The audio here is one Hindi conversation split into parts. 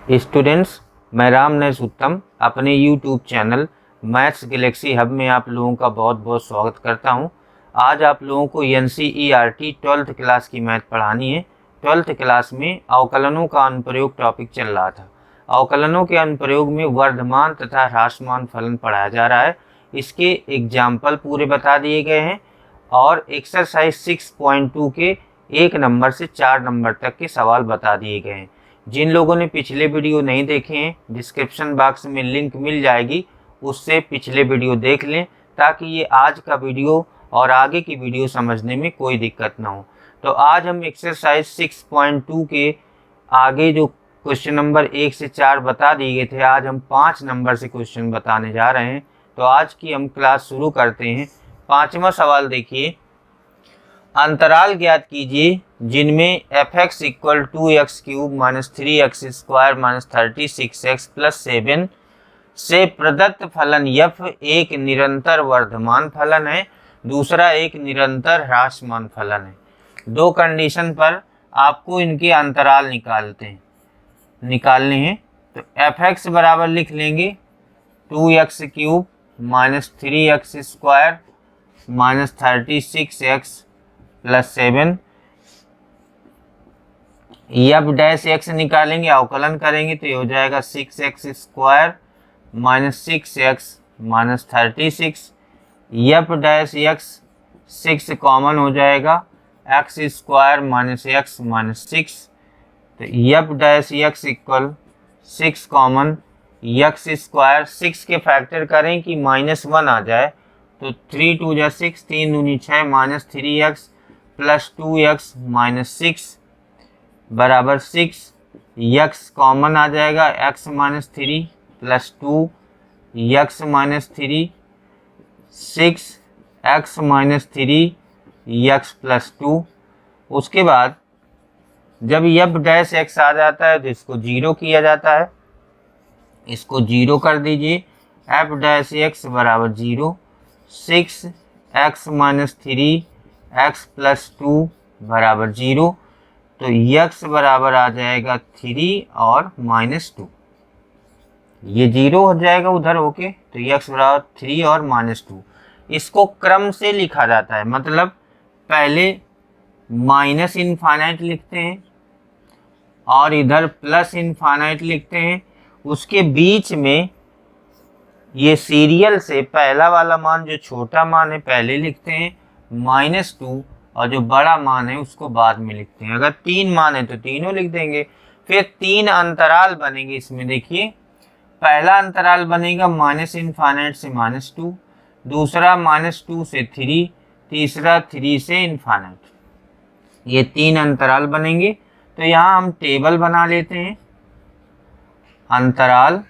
स्टूडेंट्स, मैं रामनेश उत्तम अपने YouTube channel maths Galaxy hub में आप लोगों का बहुत बहुत स्वागत करता हूं। आज आप लोगों को NCERT 12th क्लास की मैथ पढ़ानी है। 12th क्लास में अवकलनों का अनुप्रयोग टॉपिक चल रहा था। अवकलनों के अनुप्रयोग में वर्धमान तथा ह्रासमान फलन पढ़ाया जा रहा है। इसके एग्जाम्पल पूरे बता दिए गए हैं और एक्सरसाइज 6.2 के 1 नंबर से 4 नंबर तक के सवाल बता दिए गए हैं। जिन लोगों ने पिछले वीडियो नहीं देखे हैं, डिस्क्रिप्शन बॉक्स में लिंक मिल जाएगी, उससे पिछले वीडियो देख लें ताकि ये आज का वीडियो और आगे की वीडियो समझने में कोई दिक्कत ना हो। तो आज हम एक्सरसाइज 6.2 के आगे जो क्वेश्चन नंबर 1 से 4 बता दिए गए थे, आज हम 5 नंबर से क्वेश्चन बताने जा रहे हैं। तो आज की हम क्लास शुरू करते हैं। 5वां सवाल देखिए, अंतराल ज्ञात कीजिए जिनमें f(x) = 2x³ - 3x² - 36x + 7 से प्रदत्त फलन f एक निरंतर वर्धमान फलन है, दूसरा एक निरंतर ह्रासमान फलन है। दो कंडीशन पर आपको इनके अंतराल निकालने हैं। तो f(x) बराबर लिख लेंगे 2x³ - 3x² - 36x + 7। f' निकालेंगे, अवकलन करेंगे तो ये हो जाएगा 6x² - 6x - 36। f' 6 कॉमन हो जाएगा, x² - x - 6। तो f' इक्वल 6 कॉमन, x² 6 के फैक्टर करें कि -1 आ जाए तो 3 2 जा 6, 3 दूनी 6 - 3x + 2x - 6 बराबर 6। x कॉमन आ जाएगा, x - 3 + 2 x - 3 6 x - 3 x + 2। उसके बाद जब f' आ जाता है तो इसको 0 किया जाता है। इसको 0 कर दीजिए, f' बराबर 0। 6 x - 3 x + 2 बराबर 0। तो x बराबर आ जाएगा 3 और -2। ये 0 हो जाएगा उधर होके, तो x बराबर 3 और -2। इसको क्रम से लिखा जाता है, मतलब पहले -इनफाइनाइट लिखते हैं और इधर +इनफाइनाइट लिखते हैं। उसके बीच में ये सीरियल से पहला वाला मान, जो छोटा मान है, पहले लिखते हैं -2 और जो बड़ा मान है उसको बाद में लिखते हैं। अगर 3 मान है तो तीनों लिख देंगे। फिर 3 अंतराल बनेंगे इसमें। देखिए, पहला अंतराल बनेगा -इनफाइनाइट से -2, दूसरा -2 से 3, तीसरा 3 से इनफाइनाइट। ये 3 अंतराल बनेंगे। तो यहाँ हम टेबल बना लेते हैं। अंतराल,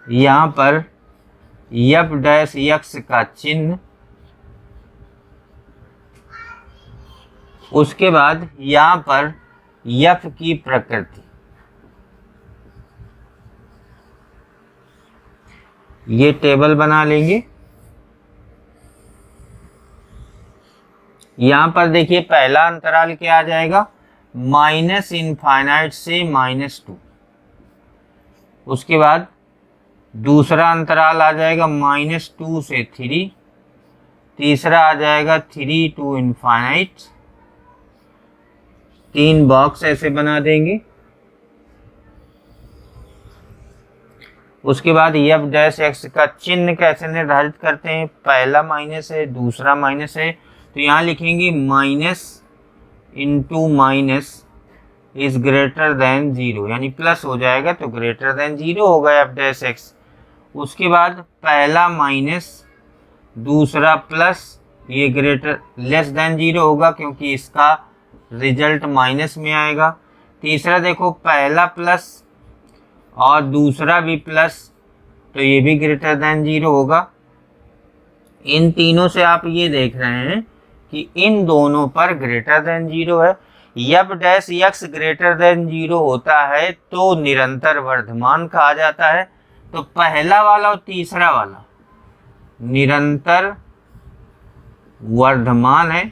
यहाँ पर f' का चिन्ह, उसके बाद यहाँ पर f की प्रकृति। ये टेबल बना लेंगे। यहाँ पर देखिए, पहला अंतराल क्या आ जाएगा, -इनफाइनाइट से -2। उसके बाद दूसरा अंतराल आ जाएगा -2 से 3, तीसरा आ जाएगा 3 to इनफाइनाइट। 3 बॉक्स ऐसे बना देंगे। उसके बाद f' का चिन्ह कैसे निर्धारित करते हैं, पहला माइनस है, दूसरा माइनस है, तो यहाँ लिखेंगे minus into minus is greater than 0, यानी प्लस हो जाएगा तो ग्रेटर देन 0 होगा f'। उसके बाद पहला माइनस, दूसरा प्लस, ये लेस देन 0 होगा क्योंकि इसका रिजल्ट माइनस में आएगा। तीसरा देखो, पहला प्लस और दूसरा भी प्लस, तो ये भी ग्रेटर देन 0 होगा। इन तीनों से आप ये देख रहे हैं कि इन दोनों पर ग्रेटर देन 0 है। f' ग्रेटर देन 0 होता है तो निरंतर वर्धमान कहा जाता है। तो पहला वाला और तीसरा वाला निरंतर वर्धमान है,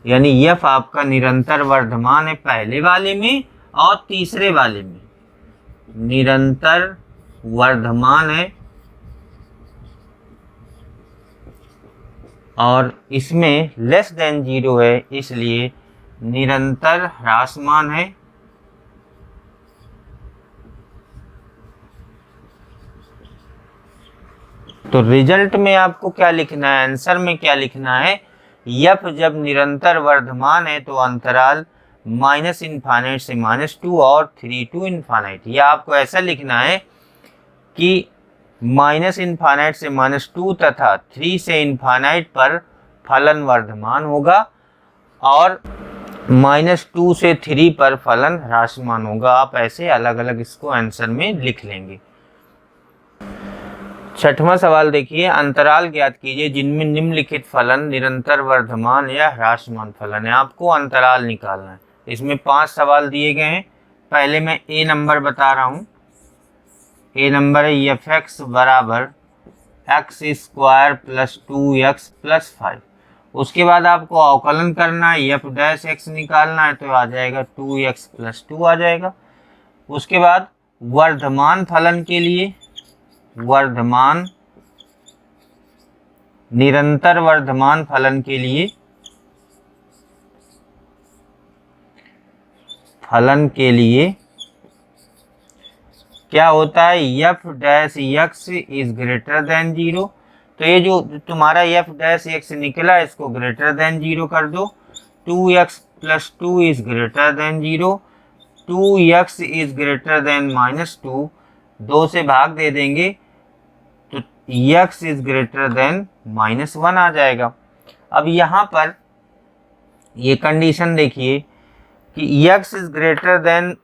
यानी एफ आपका निरंतर वर्धमान है पहले वाले में और तीसरे वाले में निरंतर वर्धमान है और इसमें लेस देन 0 है, इसलिए निरंतर ह्रासमान है। तो रिजल्ट में आपको क्या लिखना है, आंसर में क्या लिखना है, एफ जब निरंतर वर्धमान है तो अंतराल माइनस इनफाइनाइट से -2 और 3 to इनफाइनाइट। या आपको ऐसा लिखना है कि माइनस इनफाइनाइट से -2 तथा 3 से इनफाइनाइट पर फलन वर्धमान होगा और -2 से 3 पर फलन ह्रासमान होगा। आप ऐसे अलग अलग इसको आंसर में लिख लेंगे। छठवां सवाल देखिए, अंतराल ज्ञात कीजिए जिनमें निम्नलिखित फलन निरंतर वर्धमान या ह्रासमान फलन है। आपको अंतराल निकालना है। इसमें 5 सवाल दिए गए हैं। पहले मैं ए नंबर बता रहा हूँ। ए नंबर है एफ एक्स बराबर x² + 2x + 5। उसके बाद आपको अवकलन करना है, एफ डैश एक्स निकालना है तो आ जाएगा 2x + 2 आ जाएगा। उसके बाद वर्धमान फलन के लिए वर्धमान निरंतर वर्धमान फलन के लिए क्या होता है, F dash x is greater than 0। तो ये जो तुम्हारा एफ डैश एक्स निकला इसको ग्रेटर देन 0 कर दो। 2x + 2 is greater than 0। 2x is greater then -2, 2 से भाग दे देंगे तो x इज ग्रेटर देन -1 आ जाएगा। अब यहाँ पर ये कंडीशन देखिए कि x इज ग्रेटर देन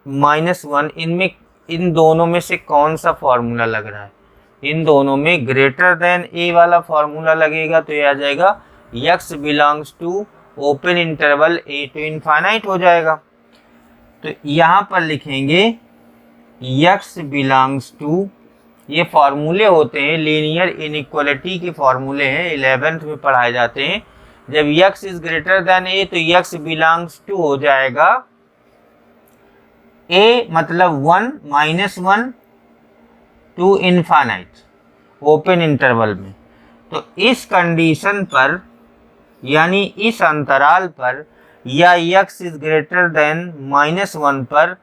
-1, इनमें इन दोनों में से कौन सा फॉर्मूला लग रहा है, इन दोनों में ग्रेटर देन ए वाला फॉर्मूला लगेगा। तो ये आ जाएगा x belongs to open interval a to infinite हो जाएगा। तो यहाँ पर लिखेंगे x बिलोंग्स टू, ये फॉर्मूले होते हैं लीनियर इनइक्वालिटी के फॉर्मूले हैं, 11th में पढ़ाए जाते हैं। जब x is greater then a तो x बिलोंग्स टू हो जाएगा a मतलब 1 -1 टू इनफाइनाइट ओपन इंटरवल में। तो इस कंडीशन पर यानी इस अंतराल पर या x इज ग्रेटर देन -1 पर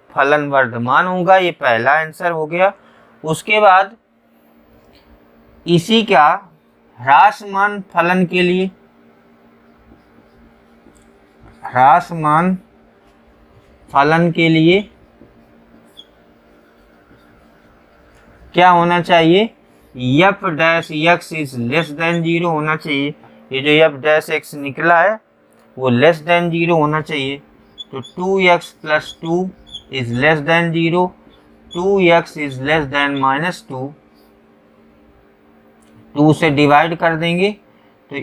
फलन वर्धमान होगा। ये पहला आंसर हो गया। उसके बाद इसी का ह्रासमान फलन के लिए क्या होना चाहिए, F dash x is less than 0 होना चाहिए। ये जो एफ डैश एक्स निकला है वो लेस देन 0 होना चाहिए। तो 2x + 2 is less than 0, 2x is less than -2, 2 से डिवाइड कर देंगे तो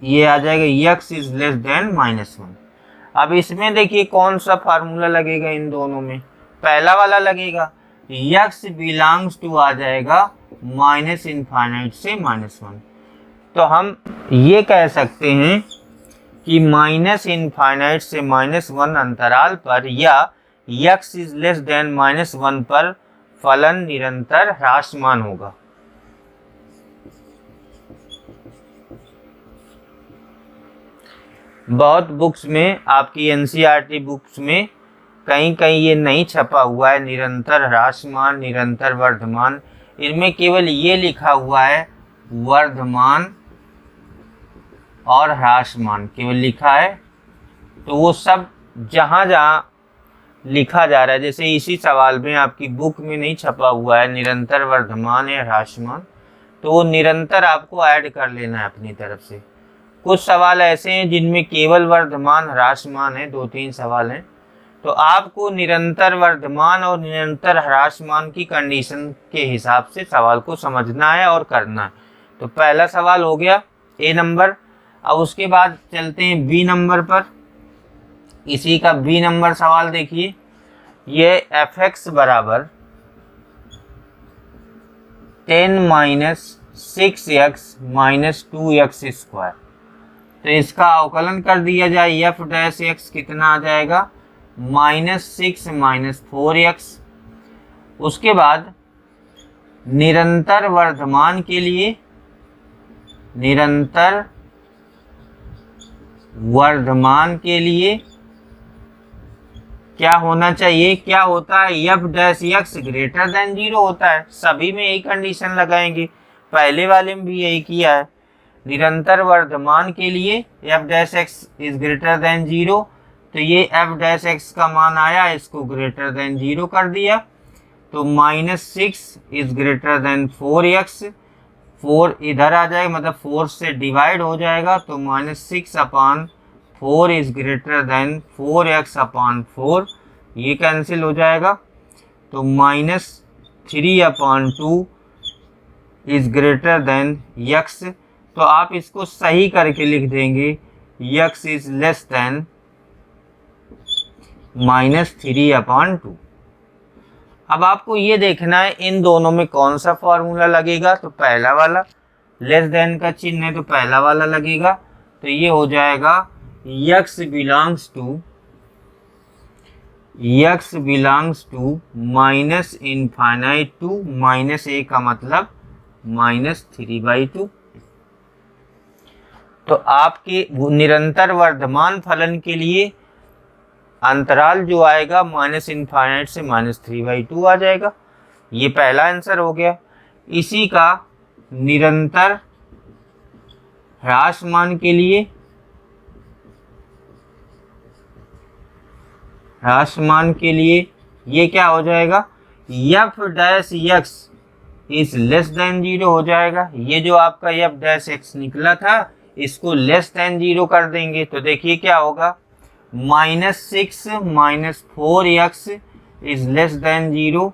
ये आ जाएगा x इज लेस देन -1। अब इसमें देखिए कौन सा फार्मूला लगेगा, इन दोनों में पहला वाला लगेगा, x बिलोंग्स टू आ जाएगा -इनफाइनाइट से -1। तो हम ये कह सकते हैं कि -इनफाइनाइट से -1 अंतराल पर या x इज लेस देन -1 पर फलन निरंतर ह्रासमान होगा। बहुत बुक्स में, आपकी एनसीईआरटी बुक्स में कहीं कहीं ये नहीं छपा हुआ है निरंतर ह्रासमान निरंतर वर्धमान, इनमें केवल ये लिखा हुआ है वर्धमान और ह्रासमान केवल लिखा है। तो वो सब जहाँ जहाँ लिखा जा रहा है, जैसे इसी सवाल में आपकी बुक में नहीं छपा हुआ है निरंतर वर्धमान या ह्रासमान, तो वो निरंतर आपको ऐड कर लेना है अपनी तरफ से। कुछ सवाल ऐसे हैं जिनमें केवल वर्धमान ह्रासमान है, 2-3 सवाल हैं, तो आपको निरंतर वर्धमान और निरंतर ह्रासमान की कंडीशन के हिसाब से सवाल को समझना है और करना है। तो पहला सवाल हो गया ए नंबर। अब उसके बाद चलते हैं बी नंबर पर। इसी का बी नंबर सवाल देखिए, ये एफ एक्स बराबर 10 - 6x - 2x²। तो इसका अवकलन कर दिया जाए, एफ डैश एक्स कितना आ जाएगा, -6 - 4x। उसके बाद निरंतर वर्धमान के लिए, निरंतर वर्धमान के लिए क्या होना चाहिए, क्या होता है, F dash x greater than 0 होता है। सभी में यही कंडीशन लगाएंगे, पहले वाले में भी यही किया है। निरंतर वर्धमान के लिए F dash x is greater than 0, तो ये एफ डैश एक्स का मान आया, इसको ग्रेटर देन 0 कर दिया। तो -6 इज ग्रेटर देन 4x, 4 इधर आ जाएगा, मतलब 4 से डिवाइड हो जाएगा, तो -6/4 इज ग्रेटर देन 4x/4, ये कैंसिल हो जाएगा। तो -3/2 इज ग्रेटर देन x। तो आप इसको सही करके लिख देंगे, x इज लेस देन -3/2। अब आपको ये देखना है इन दोनों में कौन सा फॉर्मूला लगेगा, तो पहला वाला, लेस देन का चिन्ह है तो पहला वाला लगेगा। तो ये हो जाएगा x belongs to -∞ to -a का मतलब -3/2। तो आपके निरंतर वर्धमान फलन के लिए अंतराल जो आएगा -∞ से -3/2 आ जाएगा। ये पहला आंसर हो गया। इसी का निरंतर ह्रासमान के लिए, ये क्या हो जाएगा, F dash x is less than 0 हो जाएगा। ये जो आपका एफ डैश एक्स निकला था, इसको लेस देन 0 कर देंगे, तो देखिए क्या होगा, -6 - 4x is less than 0।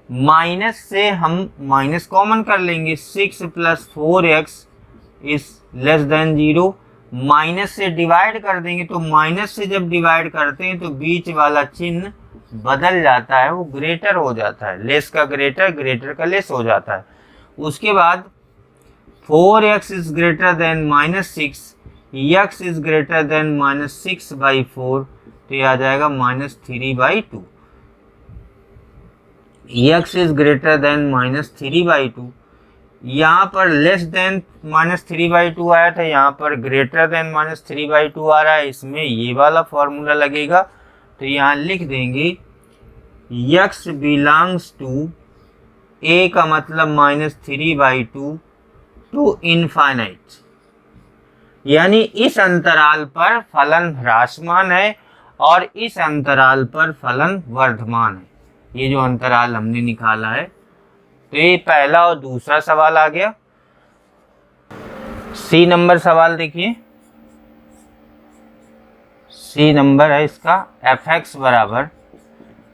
Minus से हम माइनस कॉमन कर लेंगे, 6 + 4x is less than 0। Minus से डिवाइड कर देंगे, तो माइनस से जब डिवाइड करते हैं तो बीच वाला चिन्ह बदल जाता है, वो ग्रेटर हो जाता है, लेस का ग्रेटर, ग्रेटर का लेस हो जाता है। उसके बाद 4x is greater then -6, x is greater then -6/4, तो ये आ जाएगा -3/2। x इज ग्रेटर देन -3/2, यहाँ पर लेस देन -3/2 आया था, यहाँ पर ग्रेटर देन -3/2 आ रहा है, इसमें ये वाला फॉर्मूला लगेगा। तो यहाँ लिख देंगे x बिलोंग्स टू, a का मतलब -3/2 टू इनफाइनाइट, यानी इस अंतराल पर फलन ह्रासमान है और इस अंतराल पर फलन वर्धमान है। ये जो अंतराल हमने निकाला है, तो ये पहला और दूसरा सवाल आ गया। सी नंबर सवाल देखिए, सी नंबर है इसका, fx बराबर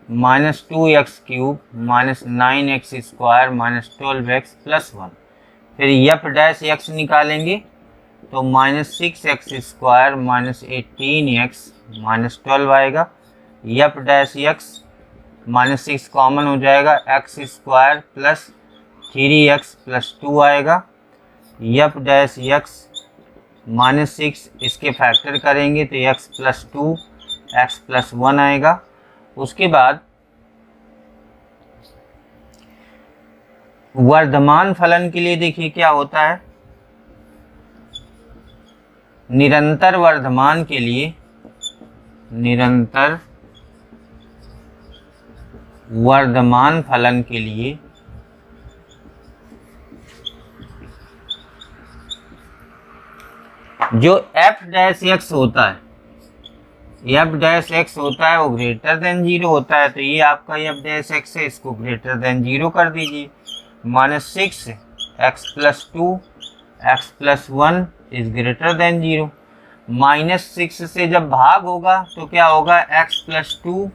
-2x³ -9x² -12x + 1। फिर f डैश x निकालेंगे, तो -6x² -18x -12 आएगा। f डैश x -6 कॉमन हो जाएगा, x² + 3x + 2 आएगा। f डैश x -6 इसके फैक्टर करेंगे तो x + 2 x + 1 आएगा। उसके बाद वर्धमान फलन के लिए देखिए क्या होता है, निरंतर वर्धमान के लिए, निरंतर वर्धमान फलन के लिए जो f डैश x होता है, f डैश x होता है, वो ग्रेटर देन 0 होता है। तो ये आपका f डैश x है, इसको ग्रेटर देन 0 कर दीजिए। -6 x + 2 x + 1 is greater than 0। -6 से जब भाग होगा तो क्या होगा, x + 2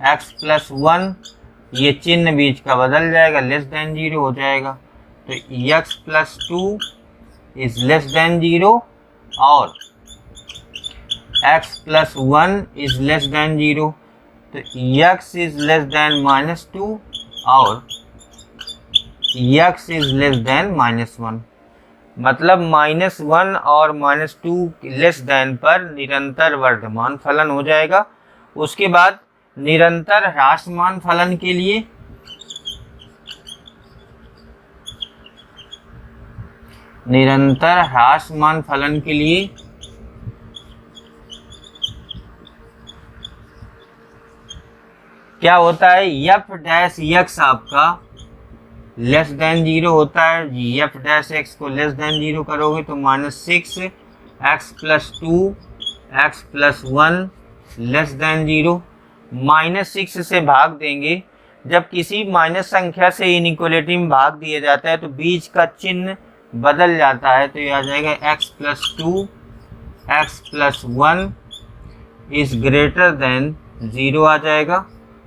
x + 1, ये चिन्ह बीच का बदल जाएगा, लेस देन 0 हो जाएगा। तो x + 2 इज लेस देन 0 और x + 1 इज लेस देन 0। तो x इज लेस देन -2 और x इज लेस देन -1। मतलब -1 और -2 लेस देन पर निरंतर वर्धमान फलन हो जाएगा। उसके बाद निरंतर ह्रासमान फलन के लिए क्या होता है, एफ डैश एक्स आपका लेस देन 0 होता है। एफ डैश एक्स को लेस देन 0 करोगे तो -6 x + 2 x + 1 लेस देन 0। -6 से भाग देंगे। जब किसी माइनस संख्या से इनइक्वालिटी में भाग दिया जाता है तो बीच का चिन्ह बदल जाता है, तो ये आ जाएगा x + 2 x + 1 is greater than 0 आ जाएगा।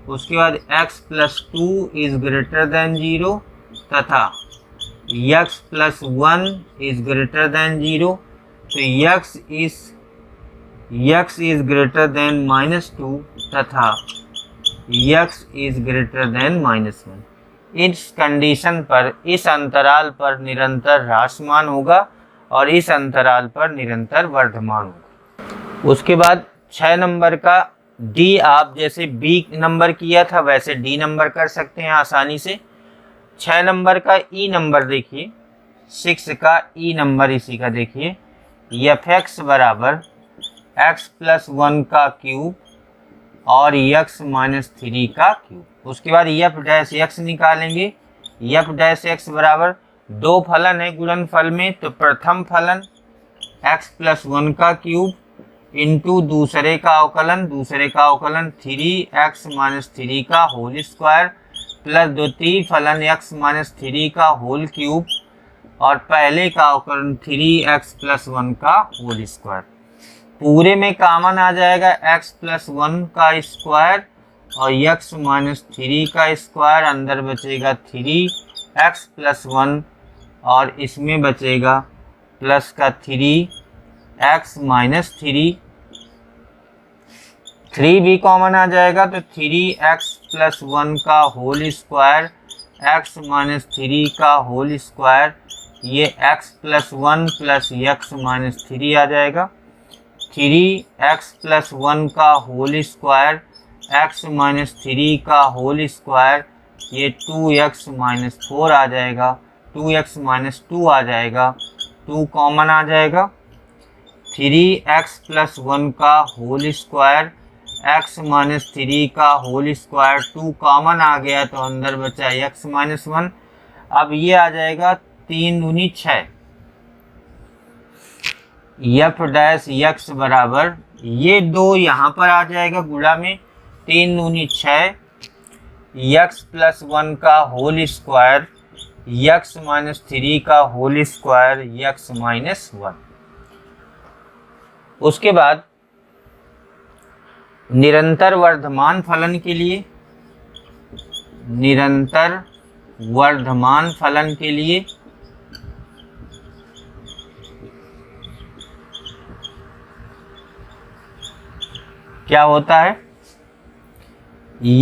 उसके बाद x + 2 इज ग्रेटर देन 0 तथा x + 1 इज ग्रेटर देन 0। तो x इज ग्रेटर देन -2 तथा x इज ग्रेटर देन -1। इस कंडीशन पर इस अंतराल पर निरंतर ह्रासमान होगा और इस अंतराल पर निरंतर वर्धमान होगा। उसके बाद 6 नंबर का डी, आप जैसे बी नंबर किया था वैसे डी नंबर कर सकते हैं आसानी से। 6 नंबर का ई नंबर देखिए, 6 का ई नंबर इसी का देखिए, f(x) बराबर x + 1 का क्यूब और x - 3 का क्यूब। उसके बाद f डैश x निकालेंगे। f डैश x बराबर 2 फलन है गुणनफल में, तो प्रथम फलन x + 1 का क्यूब इंटू दूसरे का अवकलन 3x - 3 का होल स्क्वायर प्लस द्वितीय फलन x - 3 का होल क्यूब और पहले का अवकलन 3x + 1 का होल स्क्वायर। पूरे में कॉमन आ जाएगा x + 1 का स्क्वायर और x - 3 का स्क्वायर, अंदर बचेगा 3x + 1 और इसमें बचेगा प्लस का 3x - 3, 3 भी कॉमन आ जाएगा तो 3x + 1 का होल स्क्वायर x - 3 का होल स्क्वायर, ये x + 1 प्लस x - 3 आ जाएगा। 3x + 1 का होल स्क्वायर x - 3 का होल स्क्वायर, ये 2x - 4 आ जाएगा, 2x - 2 आ जाएगा, 2 कॉमन आ जाएगा। 3x + 1 का होल स्क्वायर x - 3 का होल स्क्वायर, 2 कॉमन आ गया तो अंदर बचा x - 1। अब ये आ जाएगा 3 दूनी 6। f डैश x बराबर ये 2 यहाँ पर आ जाएगा गुणा में, 3 दूनी 6 x + 1 का होल स्क्वायर x - 3 का होल स्क्वायर x - 1। उसके बाद निरंतर वर्धमान फलन के लिए क्या होता है,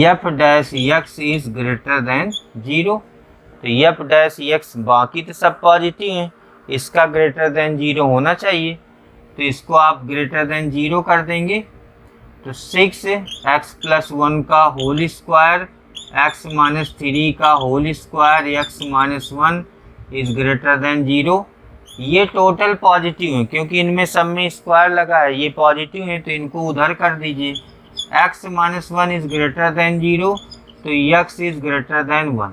f dash x is greater than 0। तो f डैश x, बाकी तो सब पॉजिटिव हैं, इसका ग्रेटर देन 0 होना चाहिए, तो इसको आप ग्रेटर देन 0 कर देंगे। तो 6x + 1 का होल स्क्वायर x - 3 का whole square x - 1 is greater than 0। ये टोटल पॉजिटिव है क्योंकि इनमें सब में स्क्वायर लगा है, ये पॉजिटिव है तो इनको उधर कर दीजिए। x - 1 इज ग्रेटर देन 0 तो x is greater then 1।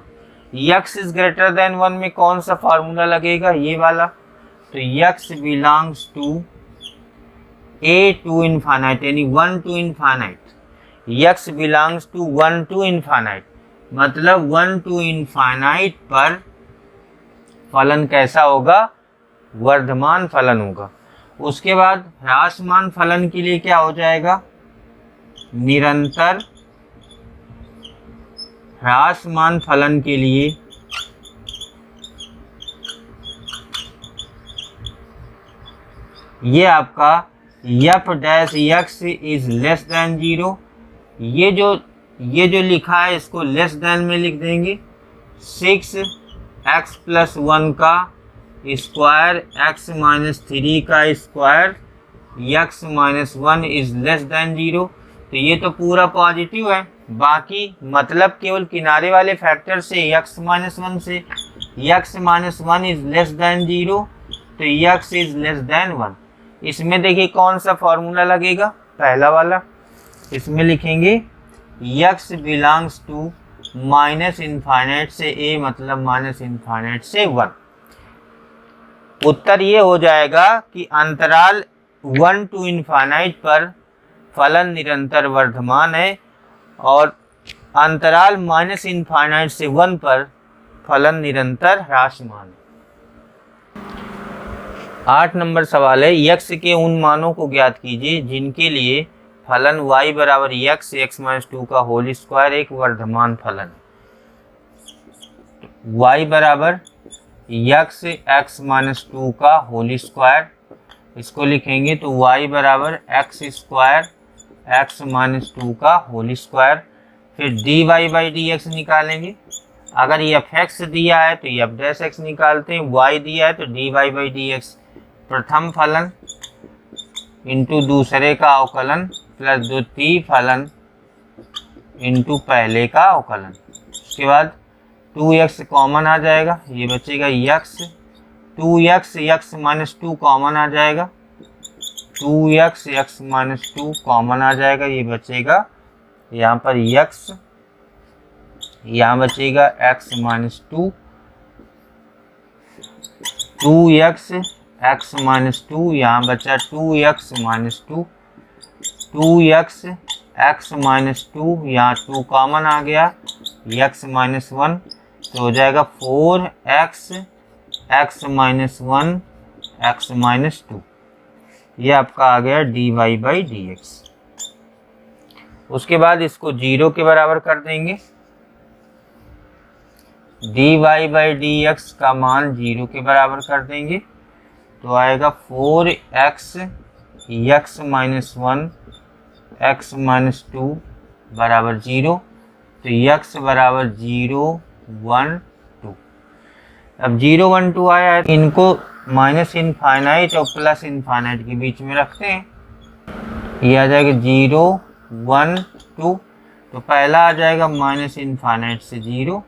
x is greater then 1 में कौन सा फार्मूला लगेगा, ये वाला। तो x belongs to a to infinite यानी 1 to infinite, x belongs to 1 to infinite, मतलब 1 to infinite पर फलन कैसा होगा, वर्धमान फलन होगा। उसके बाद ह्रासमान फलन के लिए क्या हो जाएगा, निरंतर ह्रासमान फलन के लिए ये आपका f dash x is less than 0। ये जो लिखा है इसको लेस देन में लिख देंगे। 6x + 1 का स्क्वायर एक्स माइनस 3 का square x minus 1 is less than 0। तो ये तो पूरा पॉजिटिव है, बाकी मतलब केवल किनारे वाले फैक्टर से एक्स माइनस 1 से x minus 1 is less than 0, तो एक्स इज लेस देन 1। इसमें देखिए कौन सा फॉर्मूला लगेगा, पहला वाला। इसमें लिखेंगे X belongs to minus infinite से ए, मतलब माइनस इनफाइनाइट से 1। उत्तर ये हो जाएगा कि अंतराल 1 टू इनफाइनाइट पर फलन निरंतर वर्धमान है और अंतराल माइनस इनफाइनाइट से 1 पर फलन निरंतर ह्रासमान है। 8 नंबर सवाल है, x के उन मानों को ज्ञात कीजिए जिनके लिए फलन y बराबर x एक्स माइनस 2 का होल स्क्वायर एक वर्धमान फलन है। y बराबर x एक्स माइनस 2 का होल स्क्वायर, इसको लिखेंगे तो y बराबर एक्स स्क्वायर एक्स माइनस 2 का होल स्क्वायर। फिर dy बाई डी एक्स निकालेंगे। अगर एफ एक्स दिया है तो एफ डैश एक्स निकालते हैं, y दिया है तो dy बाई डी एक्स प्रथम फलन इंटू दूसरे का अवकलन प्लस द्वितीय फलन इंटू पहले का अवकलन। उसके बाद 2x कॉमन आ जाएगा, ये बचेगा x, 2x x minus 2 common आ जाएगा, 2x x माइनस 2 कॉमन आ जाएगा, ये बचेगा यहाँ पर x, यहाँ बचेगा x minus 2, 2x x minus 2, यहाँ बचा 2x minus 2, 2x x minus 2, यहाँ 2 कॉमन आ गया, x माइनस 1, तो हो जाएगा 4x x minus 1 x minus 2। ये आपका आ गया dy बाई डी एक्स। उसके बाद इसको 0 के बराबर कर देंगे, dy बाई डी एक्स का मान 0 के बराबर कर देंगे, तो आएगा 4x x minus 1 x minus 2 बराबर 0, तो x बराबर 0 1 2। अब 0 1 2 आया है, इनको माइनस इनफाइनाइट और प्लस इनफाइनाइट के बीच में रखते हैं। ये आ जाएगा 0 1 2, तो पहला आ जाएगा माइनस इनफाइनाइट से 0,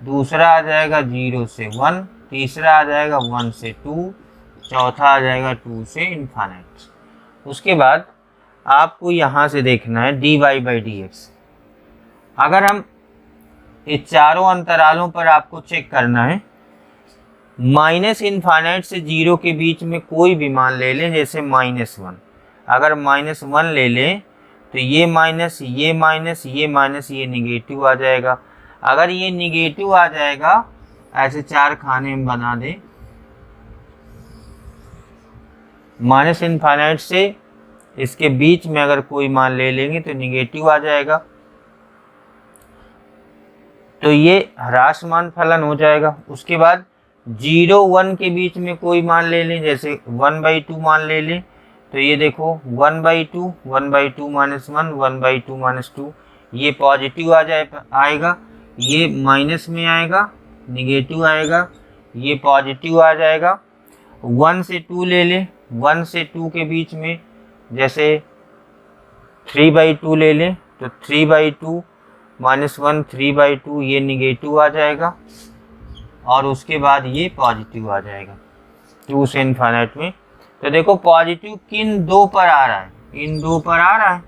दूसरा आ जाएगा 0 से 1, तीसरा आ जाएगा 1 से 2, चौथा आ जाएगा 2 से इनफाइनाइट। उसके बाद आपको यहाँ से देखना है dy बाई डी एक्स। अगर हम इस चारों अंतरालों पर आपको चेक करना है, माइनस इनफाइनाइट से 0 के बीच में कोई भी मान ले लें, जैसे -1। अगर -1 ले लें तो ये माइनस ये माइनस ये माइनस ये निगेटिव आ जाएगा। अगर ये निगेटिव आ जाएगा, ऐसे 4 खाने में बना दें, माइनस इनफाइनाइट से इसके बीच में अगर कोई मान ले लेंगे तो निगेटिव आ जाएगा, तो ये ह्रासमान फलन हो जाएगा। उसके बाद 0 1 के बीच में कोई मान ले लें, जैसे 1/2 मान ले लें, तो ये देखो 1/2 1/2 माइनस 1 1/2 माइनस 2, ये पॉजिटिव आएगा, ये माइनस में आएगा, निगेटिव आएगा, ये पॉजिटिव आ जाएगा। 1 से 2 ले लें, 1 से 2 के बीच में जैसे 3/2 ले लें, तो 3/2 माइनस 1 3/2, ये निगेटिव आ जाएगा, और उसके बाद ये पॉजिटिव आ जाएगा 2 से इनफाइनाइट में। तो देखो पॉजिटिव किन दो पर आ रहा है, इन दो पर आ रहा है,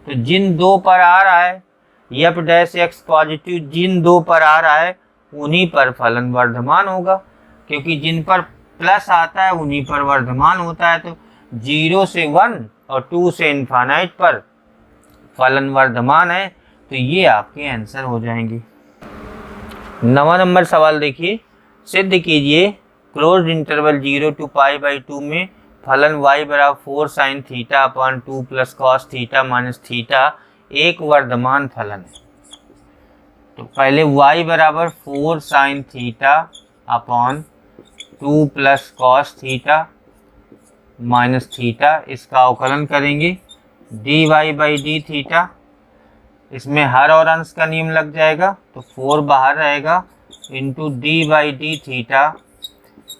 तो जिन दो पर आ रहा है एफ डैश एक्स पॉजिटिव जिन दो पर आ रहा है उन्हीं पर फलन वर्धमान होगा, क्योंकि जिन पर प्लस आता है उन्हीं पर वर्धमान होता है। तो 0 से 1 और 2 से इनफाइनाइट पर फलन वर्धमान है, तो ये आपके आंसर हो जाएंगे। 9वां नंबर सवाल देखिए, सिद्ध कीजिए क्लोज्ड इंटरवल 0 to π/2 में फलन y बराबर 4 sin theta upon 2 plus cos theta minus theta एक वर्धमान फलन है। तो पहले y बराबर 4 sin theta upon 2 plus cos theta minus theta, इसका अवकलन करेंगे dy बाई डी थीटा, इसमें हर और अंश का नियम लग जाएगा, तो 4 बाहर रहेगा, into D by D theta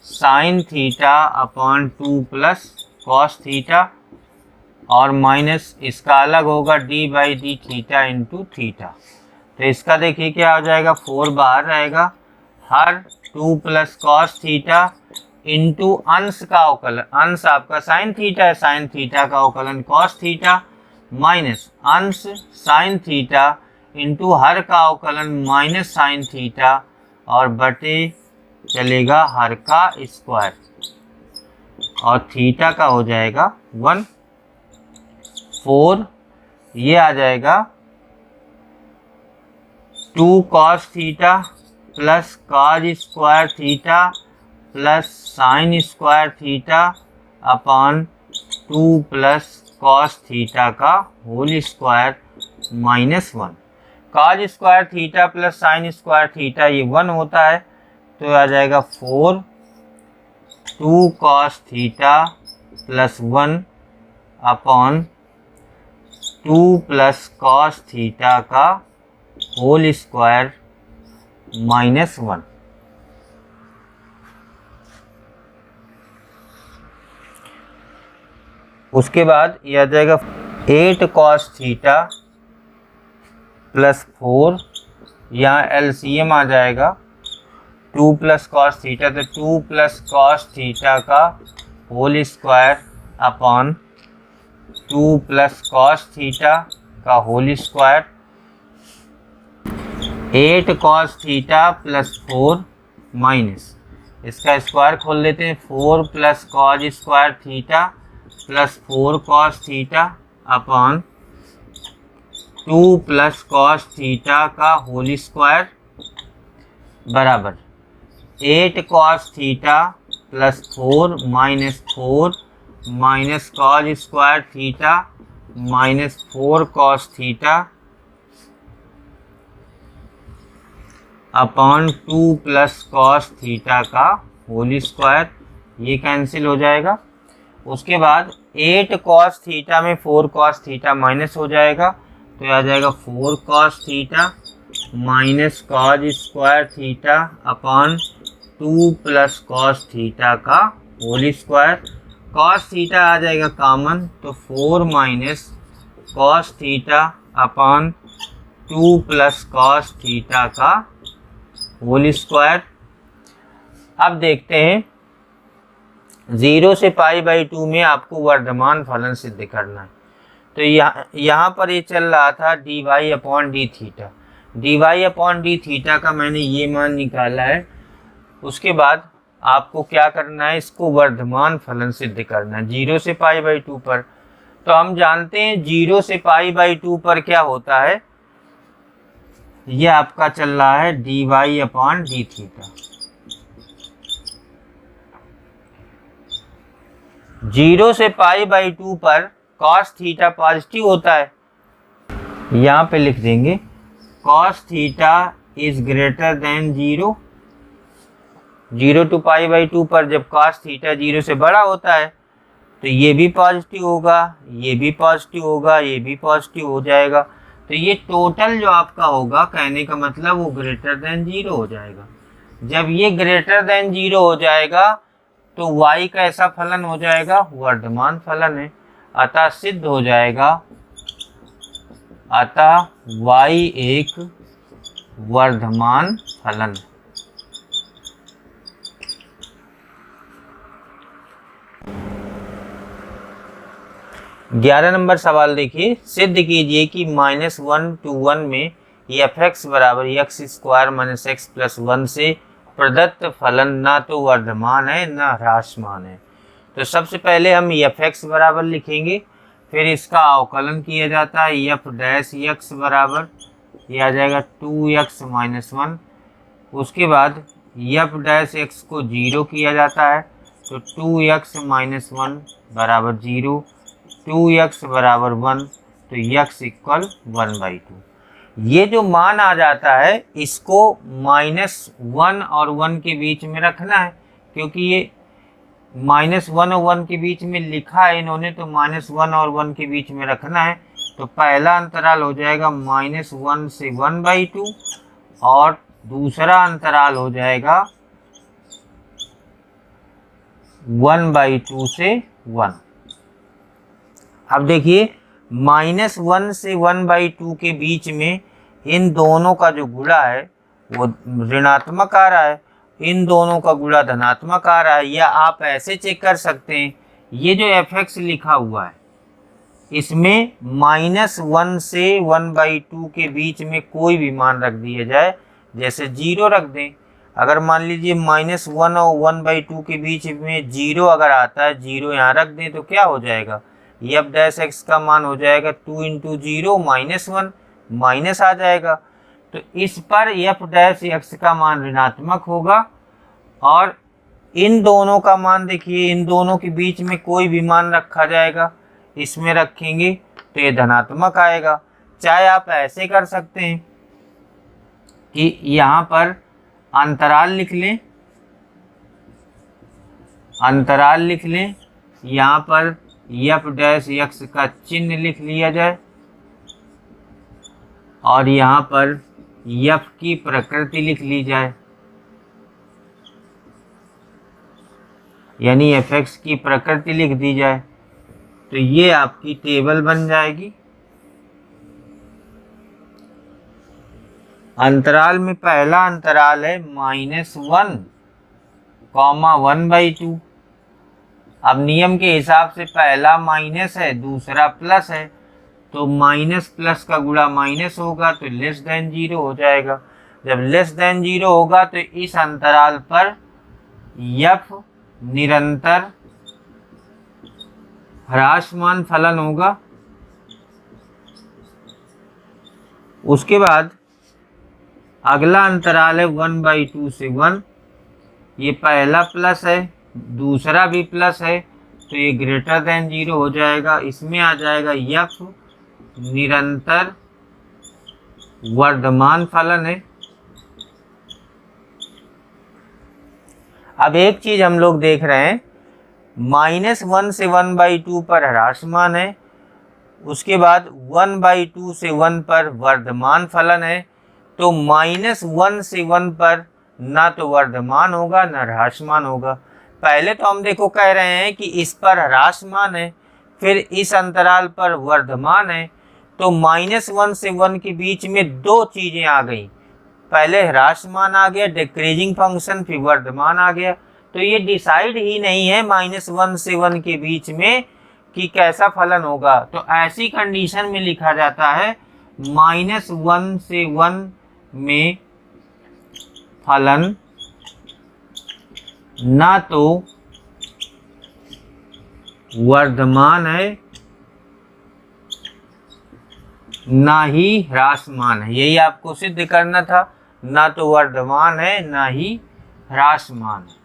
sine theta upon 2 plus cos theta, और माइनस इसका अलग होगा D by D theta into theta. तो इसका देखिए क्या हो जाएगा, 4 बाहर रहेगा, हर 2 प्लस कॉस थीटा इंटू अंश का अवकलन, अंश आपका साइन थीटा है, साइन थीटा का अवकलन कॉस थीटा, माइनस अंश साइन थीटा इंटू हर का अवकलन माइनस साइन थीटा, और बटे चलेगा हर का स्क्वायर, और थीटा का हो जाएगा 1। 4 ये आ जाएगा 2 cos theta plus cos square theta plus sine square theta upon 2 plus cos theta का whole square minus 1। Cos square theta plus sine square theta ये 1 होता है, तो आ जाएगा 4 2 cos theta plus 1 upon 2 plus cos theta का होल स्क्वायर माइनस 1। उसके बाद यह आ जाएगा 8 कॉस थीटा प्लस 4, यहाँ एलसीएम आ जाएगा 2 प्लस कॉस थीटा, तो 2 प्लस कॉस थीटा का whole square upon 2 plus cos theta का whole square, 8 cos theta plus 4 minus इसका स्क्वायर खोल लेते हैं, 4 plus cos square theta plus 4 cos theta upon 2 plus cos theta का होल स्क्वायर बराबर 8 cos theta plus 4 minus 4 minus cos square theta minus 4 cos theta upon 2 plus cos theta का होल स्क्वायर, ये कैंसिल हो जाएगा। उसके बाद 8 कॉस थीटा में 4 कॉस थीटा माइनस हो जाएगा, तो आ जाएगा 4 cos theta minus cos square theta upon 2 plus cos theta का होल स्क्वायर। कॉस थीटा आ जाएगा कॉमन, तो 4 minus cos theta upon 2 plus cos theta का होल स्क्वायर। अब देखते हैं 0 से पाई बाई 2 में आपको वर्धमान फलन सिद्ध करना है। तो यहाँ पर ये चल रहा था D Y upon D theta, D Y upon D theta का मैंने ये मान निकाला है। उसके बाद आपको क्या करना है, इसको वर्धमान फलन सिद्ध करना है 0 से पाई बाई 2 पर। तो हम जानते हैं 0 से पाई बाई 2 पर क्या होता है, ये आपका चल रहा है D Y upon D theta. 0 से पाई बाई 2 पर कॉस थीटा पॉजिटिव होता है, यहाँ पे लिख देंगे cos theta is greater than 0। 0 to pi by 2 पर जब कॉस थीटा 0 से बड़ा होता है तो ये भी पॉजिटिव होगा, ये भी पॉजिटिव होगा, ये भी पॉजिटिव हो जाएगा। तो ये टोटल जो आपका होगा, कहने का मतलब वो ग्रेटर देन 0 हो जाएगा। जब ये ग्रेटर देन 0 हो जाएगा तो y का ऐसा फलन हो जाएगा, वर्धमान फलन है, अतः सिद्ध हो जाएगा, अतः y एक वर्धमान फलन है। ग्यारह नंबर सवाल देखिए, सिद्ध कीजिए कि -1 to 1 में f(x) बराबर x square minus x plus 1 से प्रदत्त फलन ना तो वर्धमान है ना ह्रासमान है। तो सबसे पहले हम f(x) बराबर लिखेंगे, फिर इसका अवकलन किया जाता है f' बराबर ये आ जाएगा 2x माइनस 1। उसके बाद f' को 0 किया जाता है, तो 2x माइनस 1 बराबर 0, 2x बराबर 1, तो x इक्वल 1/2। ये जो मान आ जाता है इसको -1 और 1 के बीच में रखना है, क्योंकि ये -1 और 1 के बीच में लिखा है इन्होंने, तो -1 और 1 के बीच में रखना है। तो पहला अंतराल हो जाएगा -1 से 1/2 और दूसरा अंतराल हो जाएगा 1/2 से 1। अब देखिए -1 से 1/2 के बीच में इन दोनों का जो गुणा है वो ऋणात्मक आ रहा है, इन दोनों का गुणा धनात्मक आ रहा है। या आप ऐसे चेक कर सकते हैं, ये जो fx लिखा हुआ है इसमें -1 से 1/2 के बीच में कोई भी मान रख दिया जाए, जैसे 0 रख दें। अगर मान लीजिए -1 और 1/2 के बीच में 0 अगर आता है, 0 यहाँ रख दें तो क्या हो जाएगा, f डैश x का मान हो जाएगा 2 × 0 -1, माइनस आ जाएगा। तो इस पर f डैश x का मान ऋणात्मक होगा और इन दोनों का मान देखिए, इन दोनों के बीच में कोई भी मान रखा जाएगा, इसमें रखेंगे तो ये धनात्मक आएगा। चाहे आप ऐसे कर सकते हैं कि यहाँ पर अंतराल लिख लें, अंतराल लिख लें, यहाँ पर f डैश x का चिन्ह लिख लिया जाए और यहाँ पर f की प्रकृति लिख ली जाए, यानी fx की प्रकृति लिख दी जाए। तो ये आपकी टेबल बन जाएगी। अंतराल में पहला अंतराल है -1, 1/2। अब नियम के हिसाब से पहला माइनस है, दूसरा प्लस है, तो माइनस प्लस का गुणा माइनस होगा तो लेस देन 0 हो जाएगा। जब लेस देन 0 होगा तो इस अंतराल पर f निरंतर ह्रासमान फलन होगा। उसके बाद अगला अंतराल है 1/2 से 1। ये पहला प्लस है, दूसरा भी प्लस है, तो ये ग्रेटर देन 0 हो जाएगा। इसमें आ जाएगा f निरंतर वर्धमान फलन है। अब एक चीज हम लोग देख रहे हैं, -1 से 1/2 पर ह्रासमान है, उसके बाद 1/2 से 1 पर वर्धमान फलन है। तो -1 से 1 पर ना तो वर्धमान होगा ना ह्रासमान होगा। पहले तो हम देखो कह रहे हैं कि इस पर ह्रासमान है, फिर इस अंतराल पर वर्धमान है, तो -1 से 1 के बीच में दो चीज़ें आ गई। पहले ह्रासमान आ गया डिक्रीजिंग फंक्शन, फिर वर्धमान आ गया। तो ये डिसाइड ही नहीं है -1 से 1 के बीच में कि कैसा फलन होगा। तो ऐसी कंडीशन में लिखा जाता है -1 से 1 में फलन ना तो वर्धमान है ना ही ह्रासमान है। यही आपको सिद्ध करना था, ना तो वर्धमान है ना ही ह्रासमान है।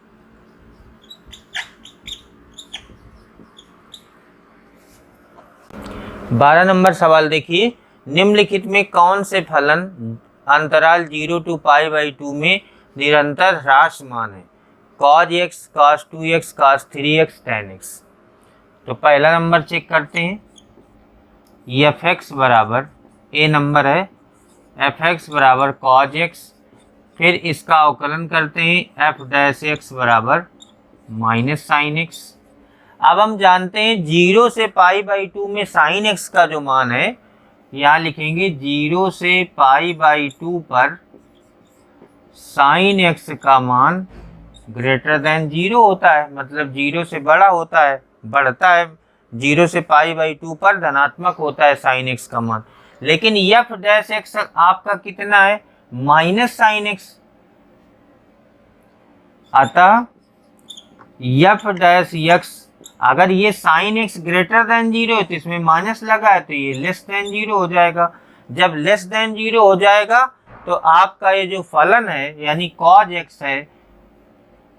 बारह नंबर सवाल देखिए, निम्नलिखित में कौन से फलन अंतराल 0 to π/2 में निरंतर ह्रासमान है? cos x, cos 2x, cos 3x, tan x। तो पहला नंबर चेक करते हैं, fx बराबर ए नंबर है, fx बराबर cos x, फिर इसका अवकलन करते हैं f डैश x बराबर माइनस साइन x। अब हम जानते हैं 0 से π/2 में साइन x का जो मान है, यहाँ लिखेंगे 0 से π/2 पर साइन x का मान ग्रेटर देन 0 होता है, मतलब 0 से बड़ा होता है, बढ़ता है। 0 से π/2 पर धनात्मक होता है साइन x का मान। लेकिन f डैश x आपका कितना है? Minus sine x। अतः f डैश x, अगर ये साइन x ग्रेटर देन 0 है तो इसमें माइनस लगा है तो ये लेस देन 0 हो जाएगा। जब लेस देन 0 हो जाएगा तो आपका ये जो फलन है यानी cos x है,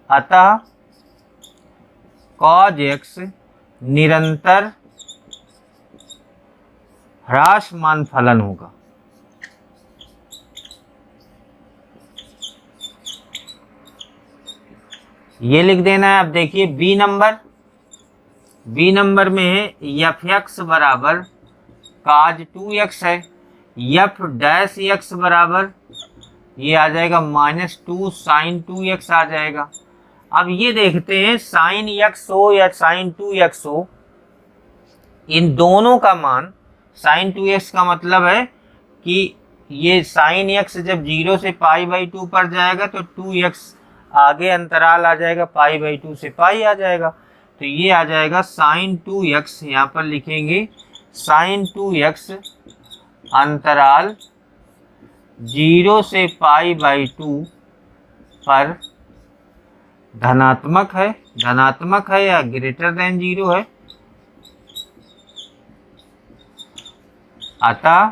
अतः cos x निरंतर ह्रासमान फलन होगा। ये लिख देना है। अब देखिए बी नंबर में है fx बराबर cos 2x है, f डैश x बराबर ये आ जाएगा -2 sin 2x आ जाएगा। अब ये देखते हैं साइन x हो या साइन 2x हो, इन दोनों का मान, साइन 2x का मतलब है कि ये साइन x जब 0 से π/2 पर जाएगा तो 2x आगे अंतराल आ जाएगा, π/2 से पाई आ जाएगा, तो ये आ जाएगा साइन 2x, यहाँ पर लिखेंगे साइन 2x अंतराल 0 से π/2 पर धनात्मक है या ग्रेटर देन 0 है। अतः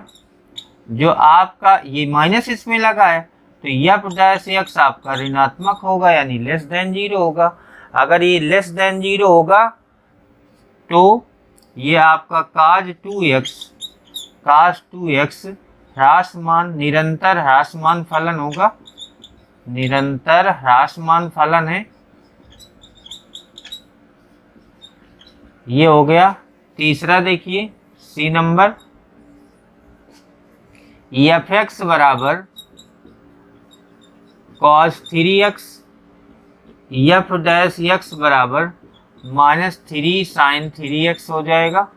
जो आपका ये माइनस इसमें लगा है तो यह डैश x आपका ऋणात्मक होगा, यानी लेस देन 0 होगा। अगर ये लेस देन 0 होगा तो ये आपका cos 2x ह्रासमान, निरंतर ह्रासमान फलन होगा, निरंतर ह्रासमान फलन है। ये हो गया। तीसरा देखिए सी नंबर, fx बराबर cos 3x, f dash x बराबर -3 sin 3x हो जाएगा।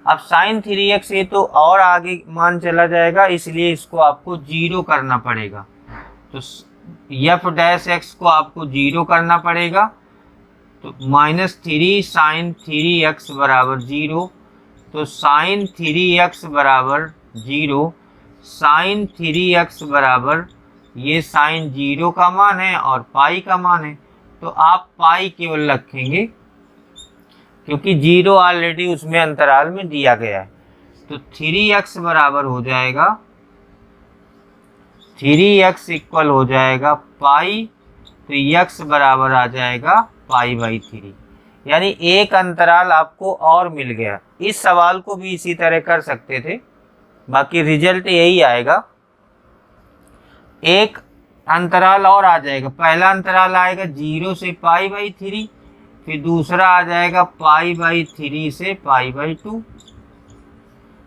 अब sin 3x ये तो और आगे मान चला जाएगा, इसलिए इसको आपको 0 करना पड़ेगा। तो f डैश x को आपको 0 करना पड़ेगा, तो -3 sin 3x बराबर 0, तो sin 3x बराबर 0, sin 3x बराबर ये sin 0 का मान है और पाई का मान है, तो आप पाई केवल रखेंगे क्योंकि 0 ऑलरेडी उसमें अंतराल में दिया गया है। तो 3x बराबर हो जाएगा, 3x इक्वल हो जाएगा पाई, तो x बराबर आ जाएगा π/3, यानी एक अंतराल आपको और मिल गया। इस सवाल को भी इसी तरह कर सकते थे, बाकी रिजल्ट यही आएगा। एक अंतराल और आ जाएगा, पहला अंतराल आएगा 0 से π/3, फिर दूसरा आ जाएगा π/3 से π/2,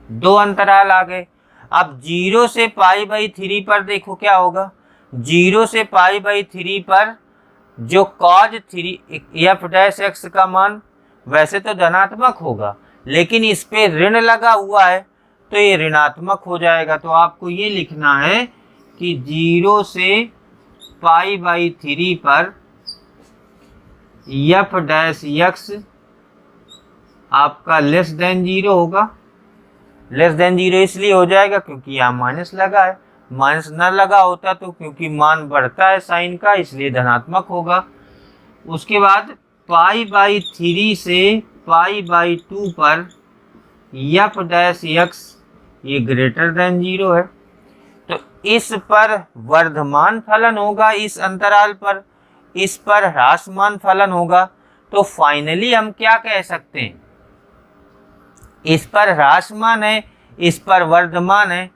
दो अंतराल आ गए। अब 0 से π/3 पर देखो क्या होगा, 0 से π/3 पर जो cos 3 f डैश x का मान वैसे तो धनात्मक होगा, लेकिन इस पे ऋण लगा हुआ है तो ये ऋणात्मक हो जाएगा। तो आपको ये लिखना है कि 0 से π/3 पर f डैश x आपका लेस देन 0 होगा। लेस देन 0 इसलिए हो जाएगा क्योंकि यहाँ माइनस लगा है, माइनस न लगा होता तो क्योंकि मान बढ़ता है साइन का इसलिए धनात्मक होगा। उसके बाद π/3 से π/2 पर f डैश x ये ग्रेटर देन 0 है, तो इस पर वर्धमान फलन होगा, इस अंतराल पर इस पर ह्रासमान फलन होगा। तो फाइनली हम क्या कह सकते हैं, इस पर ह्रासमान है, इस पर वर्धमान है,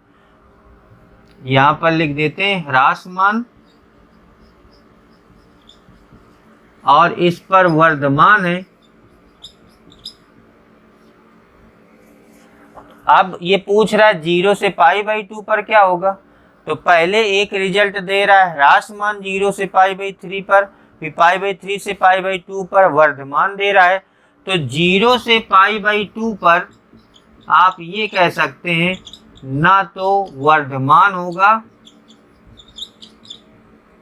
यहां पर लिख देते हैं ह्रासमान, और इस पर वर्धमान है। अब ये पूछ रहा है 0 से π/2 पर क्या होगा, तो पहले एक रिजल्ट दे रहा है ह्रासमान 0 से π/3 पर, फिर π/3 से π/2 पर वर्धमान दे रहा है। तो 0 से π/2 पर आप ये कह सकते हैं ना तो वर्धमान होगा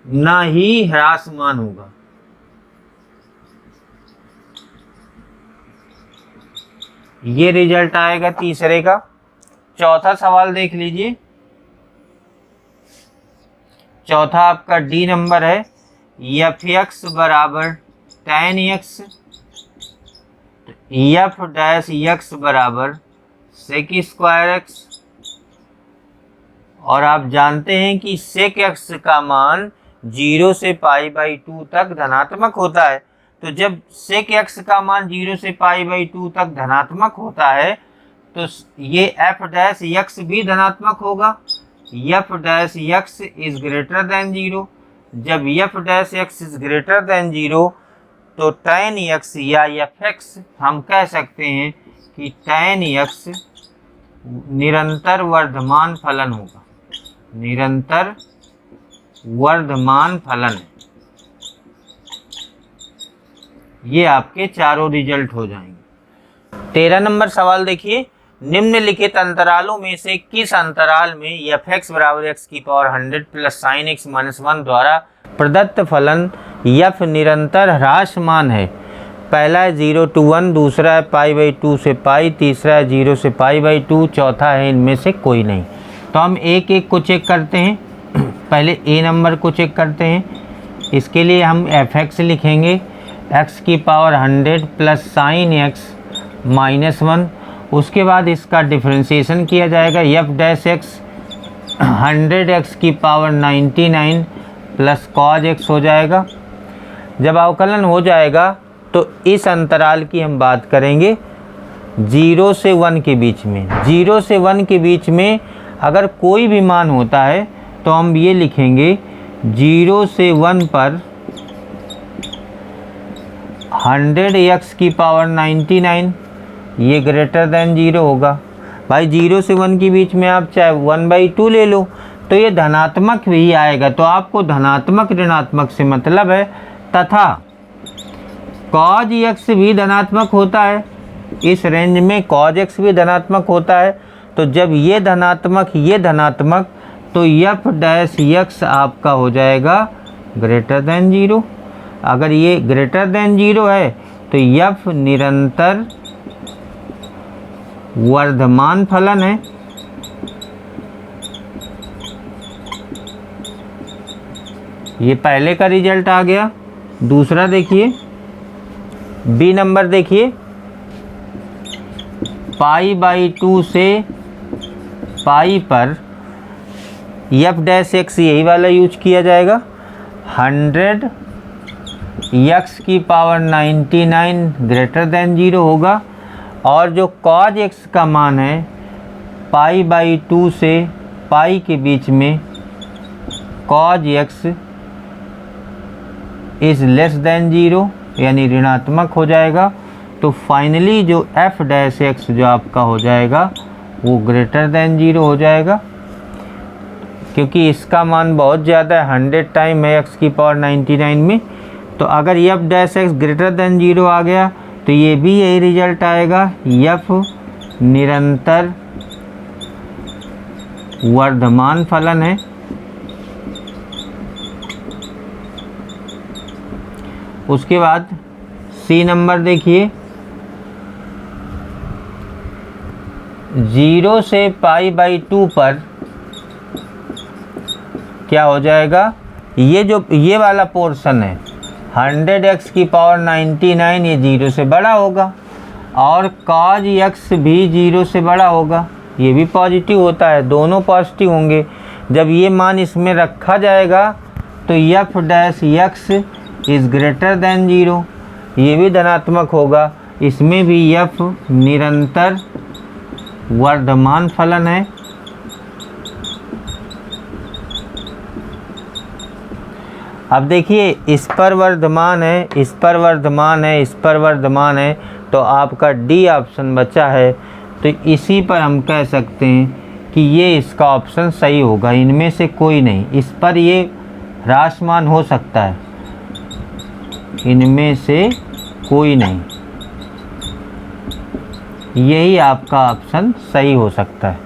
ना ही ह्रासमान होगा। ये रिजल्ट आएगा तीसरे का। चौथा सवाल देख लीजिए। चौथा आपका डी नंबर है, f(x) बराबर tan x, f dash x बराबर sec² x, और आप जानते हैं कि sec x का मान 0 से π/2 तक धनात्मक होता है। तो जब sec x का मान 0 से π/2 तक धनात्मक होता है तो ये f डैश x भी धनात्मक होगा। f dash x is greater than 0। जब f dash x is greater than 0 तो tan x या fx हम कह सकते हैं कि tan x निरंतर वर्धमान फलन होगा, निरंतर वर्धमान फलन है। ये आपके चारों रिजल्ट हो जाएंगे। 13 नंबर सवाल देखिए, निम्नलिखित अंतरालों में से किस अंतराल में f(x = x⁻100 + sin x - 1) द्वारा प्रदत्त फलन f निरंतर ह्रासमान है? पहला है 0 to 1, दूसरा है π/2 से π, तीसरा है 0 से π/2, चौथा है इनमें से कोई नहीं। तो हम एक एक को चेक करते हैं। पहले ए नंबर को चेक करते हैं। इसके लिए हम f(x) लिखेंगे x⁻100 + sin x - 1। उसके बाद इसका डिफरेंशिएशन किया जाएगा, f' 100x⁻99 + cos x हो जाएगा। जब अवकलन हो जाएगा तो इस अंतराल की हम बात करेंगे 0 से 1 के बीच में। 0 से 1 के बीच में अगर कोई भी मान होता है तो हम ये लिखेंगे 0 से 1 पर 100x⁻99 ये ग्रेटर देन 0 होगा। भाई 0 से 1 के बीच में आप चाहे 1/2 ले लो तो ये धनात्मक भी आएगा। तो आपको धनात्मक ऋणात्मक से मतलब है, तथा cos x भी धनात्मक होता है। इस रेंज में cos x भी धनात्मक होता है। तो जब ये धनात्मक तो f' आपका हो जाएगा ग्रेटर देन 0। अगर ये ग्रेटर देन 0 है तो f निरंतर वर्धमान फलन है। ये पहले का रिजल्ट आ गया। दूसरा देखिए, बी नंबर देखिए, π/2 से π पर f' यही वाला यूज किया जाएगा। 100x⁻99 ग्रेटर देन 0 होगा। और जो cos x का मान है π/2 से π के बीच में cos x is less than 0 यानी ऋणात्मक हो जाएगा। तो फाइनली जो f' जो आपका हो जाएगा वो ग्रेटर देन 0 हो जाएगा, क्योंकि इसका मान बहुत ज़्यादा है, 100 टाइम है x⁻99 में। तो अगर f' ग्रेटर देन 0 आ गया तो ये भी यही रिजल्ट आएगा, f निरंतर वर्धमान फलन है। उसके बाद सी नंबर देखिए, 0 से π/2 पर क्या हो जाएगा, ये वाला पोर्शन है 100x⁻99 ये 0 से बड़ा होगा और cos x भी 0 से बड़ा होगा। ये भी पॉजिटिव होता है, दोनों पॉजिटिव होंगे। जब ये मान इसमें रखा जाएगा तो f' इज़ ग्रेटर देन 0, ये भी धनात्मक होगा। इसमें भी f निरंतर वर्धमान फलन है। अब देखिए, इस पर वर्धमान है, इस पर वर्धमान है, इस पर वर्धमान है, तो आपका डी ऑप्शन बचा है। तो इसी पर हम कह सकते हैं कि ये इसका ऑप्शन सही होगा, इनमें से कोई नहीं। इस पर ये ह्रासमान हो सकता है, इनमें से कोई नहीं, यही आपका ऑप्शन सही हो सकता है।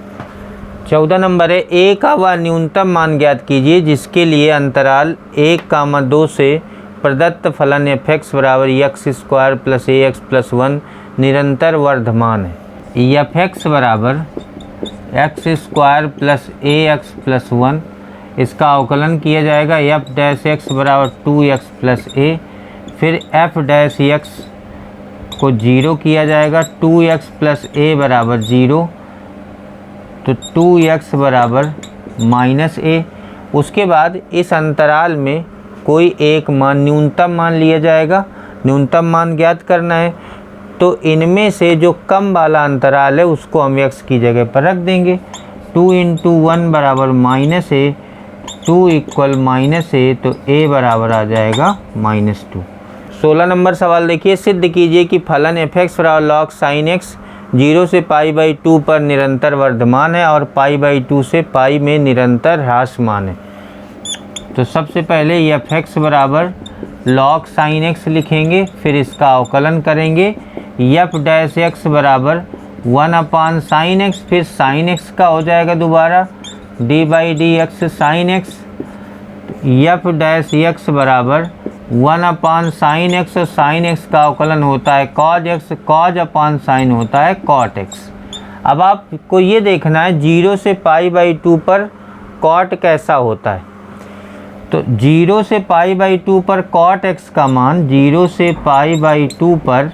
14 नंबर है, a का वह न्यूनतम मान ज्ञात कीजिए जिसके लिए अंतराल 1,2 से प्रदत्त फलन f(x = x² + ax + 1) निरंतर वर्धमान है। f(x = x² + ax + 1, इसका अवकलन किया जाएगा f' = 2x + a। फिर f' को 0 किया जाएगा, 2x + a = 0, तो 2x = -a। उसके बाद इस अंतराल में कोई एक मान, न्यूनतम मान लिया जाएगा, न्यूनतम मान ज्ञात करना है। तो इनमें से जो कम वाला अंतराल है उसको हम x की जगह पर रख देंगे। 2 × 1 = -a, 2 = -a, तो a बराबर आ जाएगा -2। 16 नंबर सवाल देखिए, सिद्ध कीजिए कि फलन f(x = log sin x 0 से π/2 पर निरंतर वर्धमान है और π/2 से π में निरंतर ह्रासमान है। तो सबसे पहले f(x = log sin x लिखेंगे, फिर इसका अवकलन करेंगे। एफ डैश एक्स बराबर 1/sin x, फिर sin x का हो जाएगा दोबारा d/dx sin x। F dash x बराबर 1/sin x और sin x का अवकलन होता है cos x, cos/sin होता है cot x। अब आपको ये देखना है 0 से π/2 पर cot कैसा होता है। तो 0 से π/2 पर cot x का मान 0 से π/2 पर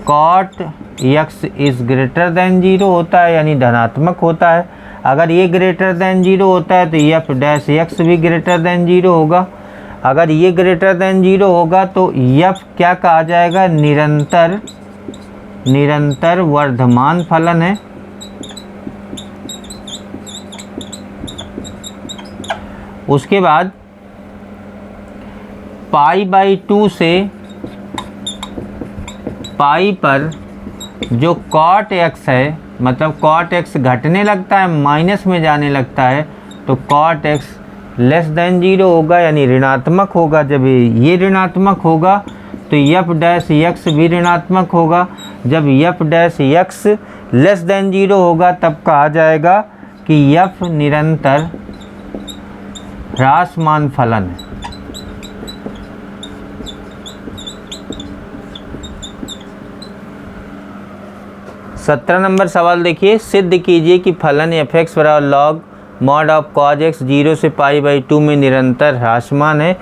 cot x is greater than 0 होता है, यानी धनात्मक होता है। अगर ये ग्रेटर देन 0 होता है तो एफ डैश एक्स भी ग्रेटर देन 0 होगा। अगर ये ग्रेटर देन 0 होगा तो एफ क्या कहा जाएगा, निरंतर वर्धमान फलन है। उसके बाद π/2 से पाई पर जो cot x है, मतलब cot x घटने लगता है, माइनस में जाने लगता है, तो cot x लेस देन 0 होगा, यानी ऋणात्मक होगा। जब ये ऋणात्मक होगा तो एफ डैश एक्स भी ऋणात्मक होगा। जब F dash x less than 0 होगा तब कहा जाएगा कि एफ निरंतर ह्रासमान फलन है। सत्रह नंबर सवाल देखिए, सिद्ध कीजिए कि फलन एफ एक्स बराबर log mod of cos x 0 से π/2 में निरंतर ह्रासमान है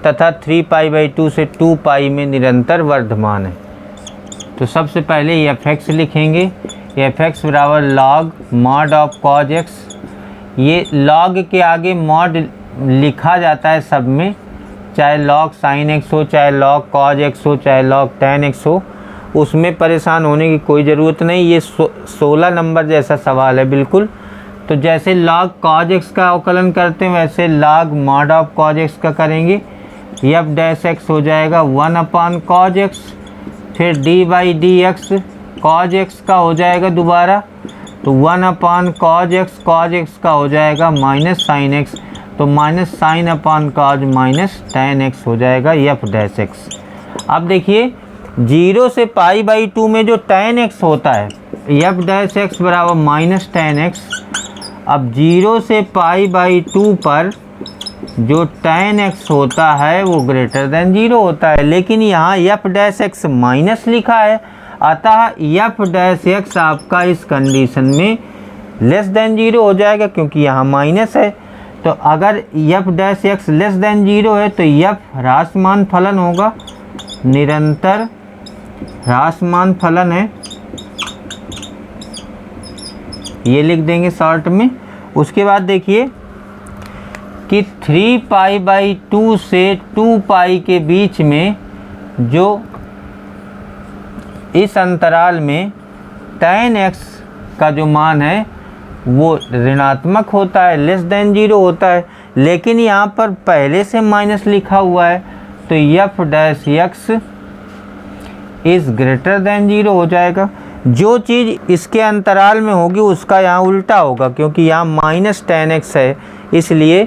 तथा 3π/2 से 2π में निरंतर वर्धमान है। तो सबसे पहले एफ एक्स लिखेंगे। एफ एक्स बराबर log mod of cos x. ये लॉग के आगे मॉड लिखा जाता है सब में, चाहे लॉग साइन एक्स हो, चाहे लॉग कॉज एक्स हो, चाहे लॉग टेन एक्स हो, उसमें परेशान होने की कोई ज़रूरत नहीं। ये 16 नंबर जैसा सवाल है बिल्कुल। तो जैसे log cos x का अवकलन करते हैं वैसे log mod of cos x का करेंगे। एफ डैश एक्स हो जाएगा 1/cos x, फिर d/dx cos x का हो जाएगा दोबारा, तो 1/cos x का हो जाएगा माइनस साइन x, तो minus sin/cos minus tan x हो जाएगा एफ डैश एक्स। अब देखिए 0 से π/2 में जो tan x होता है, एफ डैश एक्स बराबर माइनस tan x। अब 0 से π/2 पर जो tan x होता है वो ग्रेटर देन 0 होता है, लेकिन यहाँ एफ डैश एक्स माइनस लिखा है, अतः एफ डैश एक्स आपका इस कंडीशन में लेस देन 0 हो जाएगा क्योंकि यहाँ माइनस है। तो अगर F dash x less than 0 है तो एफ ह्रासमान फलन होगा, निरंतर ह्रासमान फलन है, ये लिख देंगे शॉर्ट में। उसके बाद देखिए कि 3π/2 से 2π के बीच में जो इस अंतराल में tan x का जो मान है वो ऋणात्मक होता है, लेस देन 0 होता है, लेकिन यहाँ पर पहले से माइनस लिखा हुआ है तो F dash x is greater than 0 हो जाएगा। जो चीज़ इसके अंतराल में होगी उसका यहाँ उल्टा होगा, क्योंकि यहाँ माइनस tan x है इसलिए।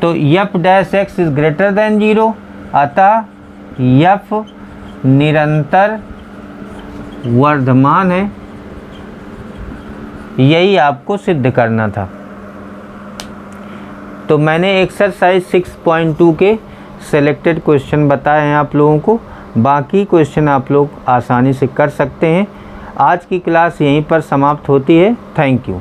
तो F dash x is greater than 0, अतः एफ निरंतर वर्धमान है। यही आपको सिद्ध करना था। तो मैंने एक्सरसाइज 6.2 के सेलेक्टेड क्वेश्चन बताए हैं आप लोगों को, बाकी क्वेश्चन आप लोग आसानी से कर सकते हैं। आज की क्लास यहीं पर समाप्त होती है। Thank you.